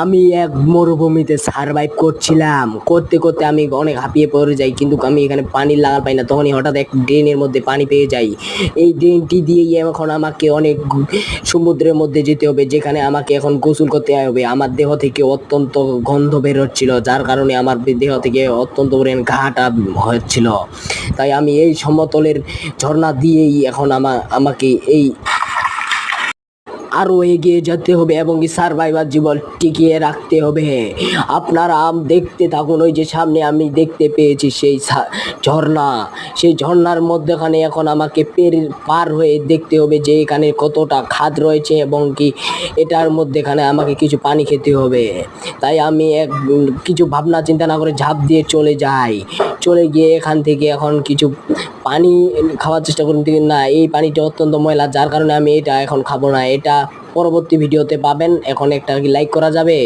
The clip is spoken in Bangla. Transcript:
আমি এক মরুভূমিতে সারভাইভ করছিলাম। করতে করতে আমি অনেক হাঁপিয়ে পড়ে যাই, কিন্তু আমি এখানে পানির লাগাল পাই না। তখনই হঠাৎ এক ড্রেনের মধ্যে পানি পেয়ে যাই। এই ড্রেনটি দিয়েই এখন আমাকে অনেক সমুদ্রের মধ্যে যেতে হবে, যেখানে আমাকে এখন গোসল করতে হবে। আমার দেহ থেকে অত্যন্ত গন্ধ বের হচ্ছিল, যার কারণে আমার দেহ থেকে অত্যন্ত পরিমাণ ঘাটা হচ্ছিল। তাই আমি এই সমতলের ঝর্ণা দিয়েই এখন আমাকে এই আরও এগিয়ে যেতে হবে এবং সার্ভাইভার জীবন টিকিয়ে রাখতে হবে। আপনারা দেখতে থাকুন। ওই যে সামনে আমি দেখতে পেয়েছি সেই ঝর্ণা। সেই ঝর্ণার মধ্যেখানে এখন আমাকে পার হয়ে দেখতে হবে যে এখানে কতটা খাদ রয়েছে এবং কি এটার মধ্যেখানে আমাকে কিছু পানি খেতে হবে। তাই আমি কিছু ভাবনা চিন্তা না করে ঝাঁপ দিয়ে চলে যাই। চলে গিয়ে এখান থেকে এখন কিছু পানি খাওয়ার চেষ্টা করি, না, এই পানিটা অত্যন্ত ময়লা, যার কারণে আমি এটা এখন খাবো না। এটা পরবর্তী ভিডিওতে পাবেন। এখন একটা লাইক করা যাবে।